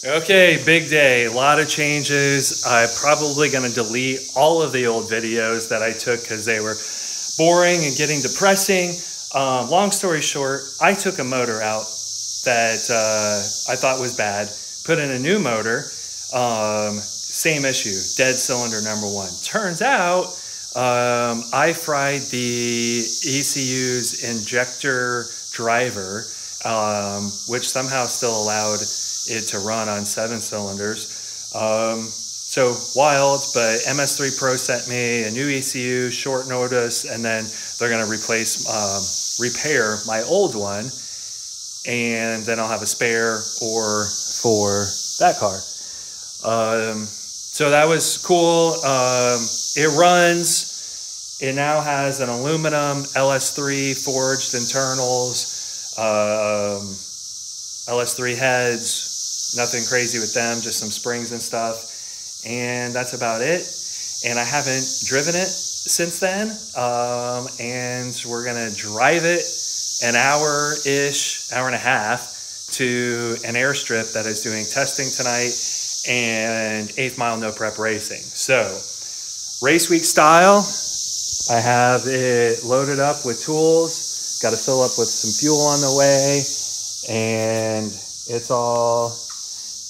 Okay, big day, a lot of changes. I'm probably going to delete all of the old videos that I took because they were boring and getting depressing. Long story short, I took a motor out that I thought was bad, put in a new motor, same issue, dead cylinder number one. Turns out I fried the ECU's injector driver, which somehow still allowed it to run on 7 cylinders. So wild, but MS3 Pro sent me a new ECU, short notice, and then they're gonna repair my old one, and then I'll have a spare or for that car. So that was cool. It runs. It now has an aluminum LS3 forged internals, LS3 heads, nothing crazy with them, just some springs and stuff. And that's about it. And I haven't driven it since then. And we're gonna drive it an hour-ish, hour and a half to an airstrip that is doing testing tonight and 8th Mile No Prep Racing. So, race week style, I have it loaded up with tools, got to fill up with some fuel on the way, and it's all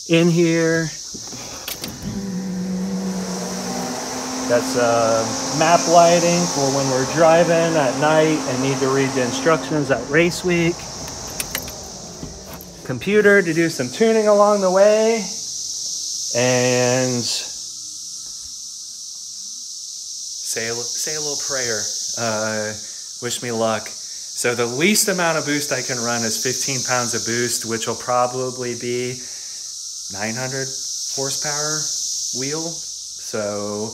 in here. That's map lighting for when we're driving at night and need to read the instructions at race week. Computer to do some tuning along the way. And say a little prayer. Wish me luck. So the least amount of boost I can run is 15 pounds of boost, which will probably be 900 horsepower wheel. So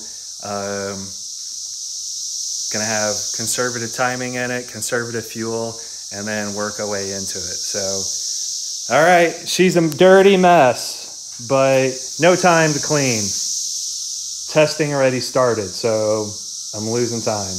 gonna have conservative timing in it, conservative fuel, and then work our way into it. So, all right, she's a dirty mess, but no time to clean. Testing already started, so I'm losing time.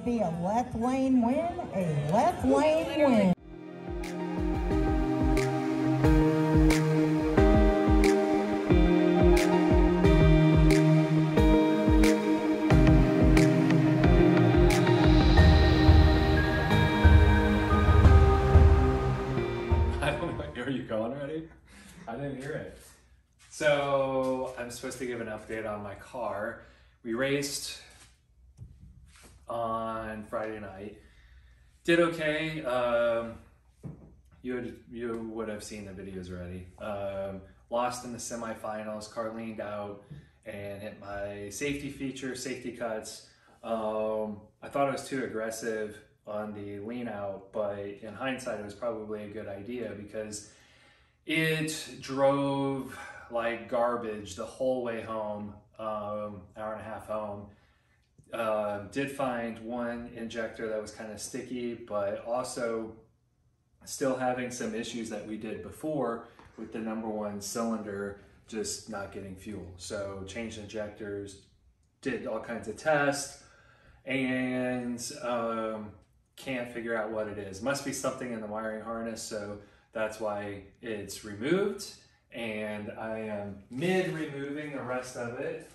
it be a left lane win? A left lane win. Are you going already? I didn't hear it. So I'm supposed to give an update on my car. We raced on Friday night. Did okay. You would have seen the videos already. Lost in the semifinals. Car leaned out and hit my safety feature, safety cuts. I thought I was too aggressive on the lean out, but in hindsight it was probably a good idea because it drove like garbage the whole way home, hour and a half home. Did find one injector that was kind of sticky, but also still having some issues that we did before with the number one cylinder just not getting fuel. So changed injectors, did all kinds of tests, and can't figure out what it is. Must be something in the wiring harness, so that's why it's removed, and I am mid-removing the rest of it.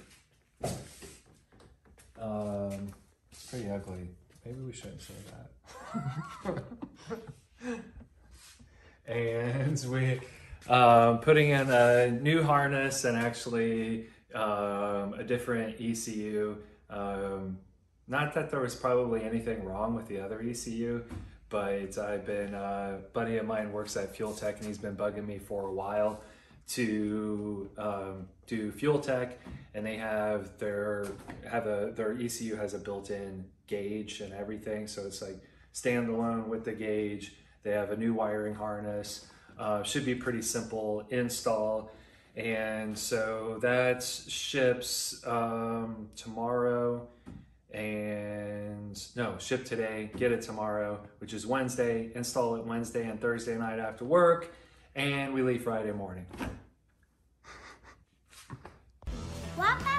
It's pretty ugly. Maybe we shouldn't show that. And we putting in a new harness and actually a different ECU. Not that there was probably anything wrong with the other ECU, but I've been, a buddy of mine works at Fuel Tech and he's been bugging me for a while to do Fuel Tech, and they have their ECU has a built-in gauge and everything, so it's like standalone with the gauge. They have a new wiring harness, should be pretty simple install, and so that ships tomorrow. And no, ship today, get it tomorrow, which is Wednesday, install it Wednesday and Thursday night after work, and we leave Friday morning. Welcome